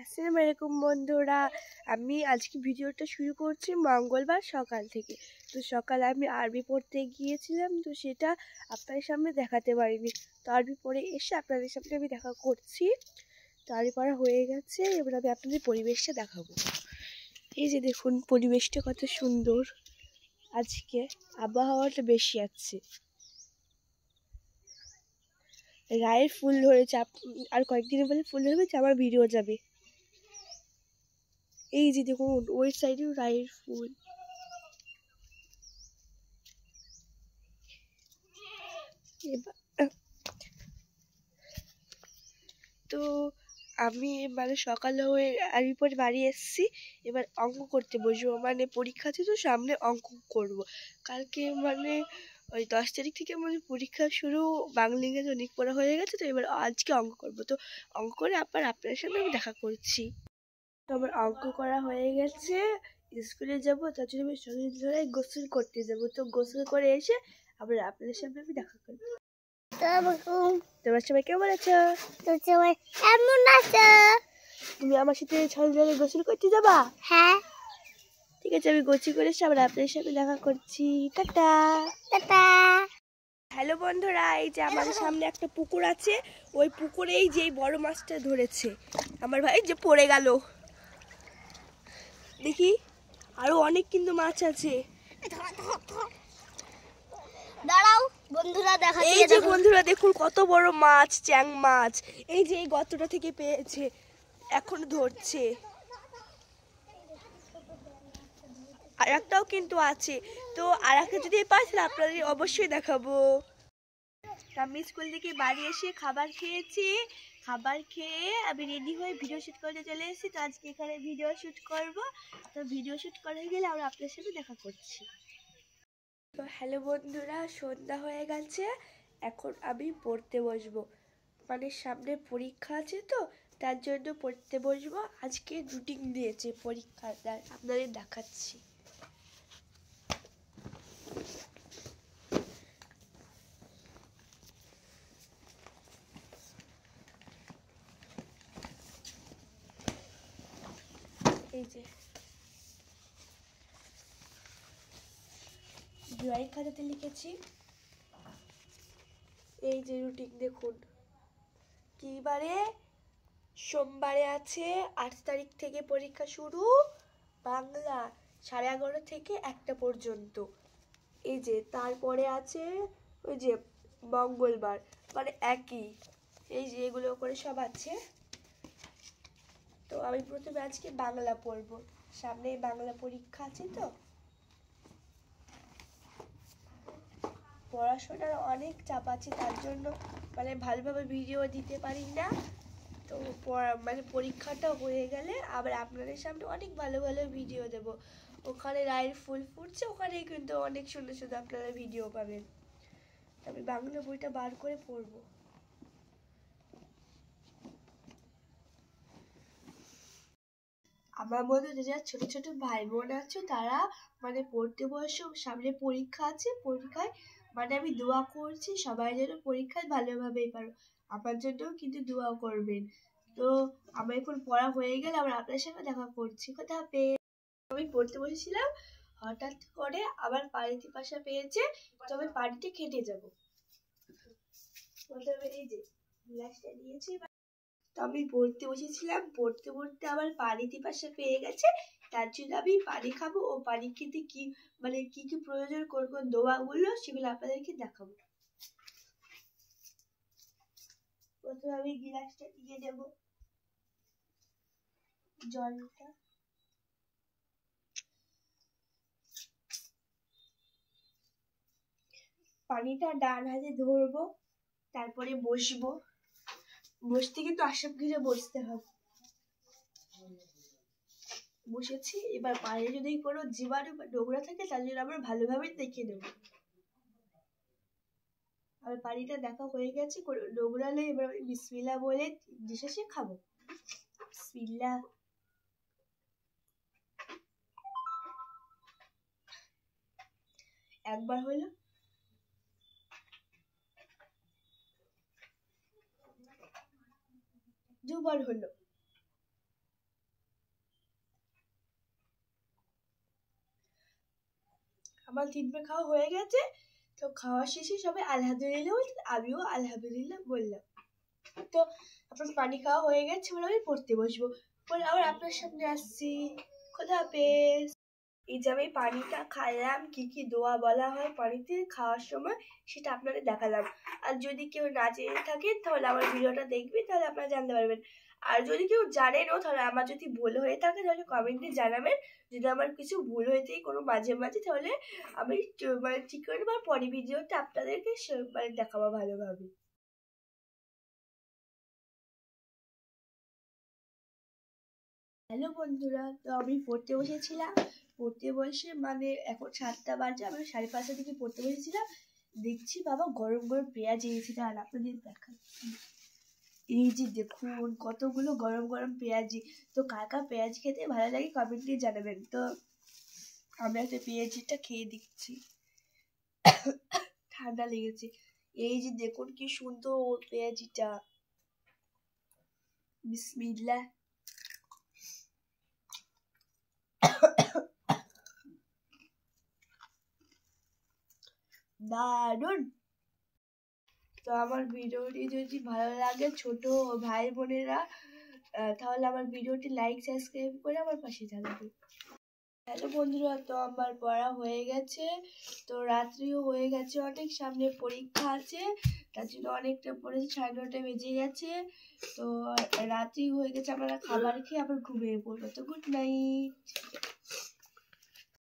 আসসালামু আলাইকুম বন্ধুরা, আমি আজকে ভিডিওটা শুরু করছি মঙ্গলবার সকাল থেকে। তো সকালে আমি আরবি পড়তে গিয়েছিলাম, তো সেটা আপনাদের সামনে দেখাতে পারিনি। তো আরবি পড়ে এসে আপনাদের সামনে আমি দেখা করছি। তো আরবি পড়া হয়ে গেছে, এবার আমি আপনাদের পরিবেশটা দেখাবো। এই যে দেখুন পরিবেশটা কত সুন্দর, আজকে আবহাওয়াটা বেশি আছে। রায়ের ফুল ধরেছে, আর কয়েকদিনের বলে ফুল ধরবে, আমার ভিডিও যাবে। এই যে দেখুন ওই সাইডে রায়ের ফুল। তো আমি সকালে হয়ে আরবি পরে বাড়ি এসেছি। এবার অঙ্ক করতে বসবো, পরীক্ষা আছে, তো সামনে অঙ্ক করব। কালকে ওই 10 তারিখ থেকে পরীক্ষা শুরু, বাংলা ইংরেজি অনেক পড়া হয়ে গেছে। তো এবার আজকে অঙ্ক করব। তো অঙ্ক করে আপনাদের সামনে আমি দেখা করছি। তো আমার অঙ্ক করা হয়ে গেছে, স্কুলে যাব, তার জন্য আমি শরীর ধরে গোসল করতে যাব। তো গোসল করে এসে আবার আপনাদের সামনে আমি দেখা করবো। তোমার সবাই কেমন আছো? তুমি আমার সাথে ছল জলে গোসল করতে যাবা? হ্যাঁ, ঠিক আছে, আমি গোসল করে এসে আবার আপনাদের সাথে দেখা করছি। Tata tata. হ্যালো বন্ধুরা, এই যে আমাদের সামনে একটা পুকুর আছে। ওই পুকুরেই যে বড় মাছটা ধরেছে আমার ভাই, যে পড়ে গেল। দেখি আরো অনেক কিন্তু মাছ আছে। দাঁড়াও বন্ধুরা, দেখাচ্ছি। এই যে বন্ধুরা দেখুন কত বড় মাছ, চ্যাং মাছ। এই যে এই গর্তটা থেকে পেয়েছে, এখন ধরছে। আর একটাও কিন্তু আছে। তো আর একটা যদি পাই তাহলে আপনাদের অবশ্যই দেখাবো। আমি স্কুল থেকে বাড়ি এসে খাবার খেয়েছি। খাবার খেয়ে আমি রেডি হয়ে ভিডিও শ্যুট করতে চলে এসেছি। তো আজকে এখানে ভিডিও শ্যুট করব। তো ভিডিও শ্যুট করে গেলে আমরা আপনার সাথে দেখা করছি। তো হ্যালো বন্ধুরা, সন্ধ্যা হয়ে গেছে, এখন আমি পড়তে বসবো। সামনে পরীক্ষা আছে, তো তার জন্য পড়তে বসবো। আজকে রুটিন দিয়েছে পরীক্ষার, আপনাদের দেখাচ্ছি। এই যে ড্রয়িং খাতাতে লিখেছি। এই যে রুটিন দেখুন, কি বারে? সোমবারে আছে 8 তারিখ থেকে পরীক্ষা শুরু, বাংলা 11:30 থেকে 1টা পর্যন্ত। এই যে তারপরে আছে ওই যে মঙ্গলবার, একই। এই যে এগুলো করে সব আছে। তো আমি প্রথমে আজকে বাংলা পড়বো, সামনে বাংলা পরীক্ষা আছে। তো পড়াশোনার অনেক চাপ আছে, তার জন্য ভালোভাবে ভিডিও দিতে পারি না। তো পরীক্ষাটা হয়ে গেলে আবার আপনাদের সামনে অনেক ভালো ভালো ভিডিও দেব। ওখানে রায়ের ফুল ফুটছে, ওখানেই কিন্তু অনেক সুন্দর সুন্দর আপনারা ভিডিও পাবেন। আমি বাংলা বইটা বার করে পড়বো। আমার মধ্যে যারা ছোট ছোট ভাই বোন আছো, তারা পড়তে বসো, সামনে পরীক্ষা আছে। পরীক্ষায় আমি দোয়া করছি সবাই যেন পরীক্ষায় ভালোভাবেই পারো। আমার জন্যও কিন্তু দোয়া করবেন। তো আমার এখন পড়া হয়ে গেলে আবার আপনার সাথে দেখা করছি। কথা পেয়ে আমি পড়তে বসেছিলাম, হঠাৎ করে আবার পানিতে পাশা পেয়েছে। তো আমি পানিতে খেটে যাবো। এই যে গ্লাসটা নিয়েছি, তো আমি পড়তে বসেছিলাম, পড়তে পড়তে আবার পানি পিপাসা পেয়ে গেছে। তার জন্য আমি পানি খাবো, ও পানি খেতে কি কি কি প্রয়োজন করবো, দোয়াগুলো সেগুলো আপনাদেরকে দেখাবো। প্রথমে আমি গ্লাসটা দিয়ে দেব জলটা। পানিটা ডান হাতে ধরবো, তারপরে বসবো। বসতে কিন্তু আসাম ঘিরে বসতে হবে। বসেছি, এবার পায়ে যদি কোনো জীবাণু বা নোংরা থাকে তার জন্য আমরা ভালোভাবে দেখে নেব। আর পানিটা দেখা হয়ে গেছে, কোনো নোংরা নেই। এবার আমি বিসমিল্লাহ বলে শেষে খাবো। বিসমিল্লাহ। একবার হলো, দুবার হলো, আমার 3 বার খাওয়া হয়ে গেছে। তো খাওয়া শেষে সবাই আলহামদুলিল্লাহ বলছে, আমিও আলহামদুলিল্লাহ বললাম। তো আপনার পানি খাওয়া হয়ে গেছে বলে আমি পড়তে বসবো, বলে আবার আপনার সামনে আসছি। খোদা হাফেজ। এই যে আমি পানিটা খাইলাম, কি কি দোয়া বলা হয় পানিতে খাওয়ার সময় সেটা আপনাদের দেখালাম। আর যদি কেউ না জেনে থাকেন তাহলে আমার ভিডিওটা দেখবেন, তাহলে আপনারা জানতে পারবেন। আর যদি কেউ জানেনও তাহলে আমার যদি ভুল হয়ে থাকে তাহলে কমেন্টে জানাবেন। যদি আমার কিছু ভুল হয়ে থাকে কোনো মাঝে মাঝে তাহলে আমি মানে ঠিক করে নেবো, আর পরের ভিডিওতে আপনাদেরকে মানে দেখাবো ভালোভাবে। হ্যালো বন্ধুরা, তো আমি পড়তে বসেছিলাম। পড়তে বসে মানে এখন 7টা বাজে, আমি 5:30টার দিকে পড়তে বসেছিলাম। দেখছি বাবা গরম গরম পেঁয়াজ এনেছি, আর আপনাদের দেখাচ্ছি। এই যে দেখুন কতগুলো গরম গরম পেঁয়াজি। তো কার কার পেঁয়াজ খেতে ভালো লাগে কমেন্টে জানাবেন। তো আমি একটা পেঁয়াজিটা খেয়ে দিচ্ছি, ঠান্ডা লেগেছে। এই যে দেখুন কি সুন্দর পেঁয়াজিটা, বিসমিল্লাহ। দারুন। তো আমার ভিডিওটি যদি ভালো লাগে ছোট ভাই বোনেরা, তাহলে আমার ভিডিওটি লাইক সাবস্ক্রাইব করে আমার পাশে থাকবে। হ্যালো বন্ধুরা, তো আমার পড়া হয়ে গেছে। তো রাত্রিও হয়ে গেছে অনেক, সামনে পরীক্ষা আছে, তার জন্য অনেকটা পড়েছি, 9:30 বেজে গেছে। তো রাত্রি হয়ে গেছে, আমরা খাবার খেয়ে আবার ঘুমিয়ে পড়বো। তো গুড নাইট।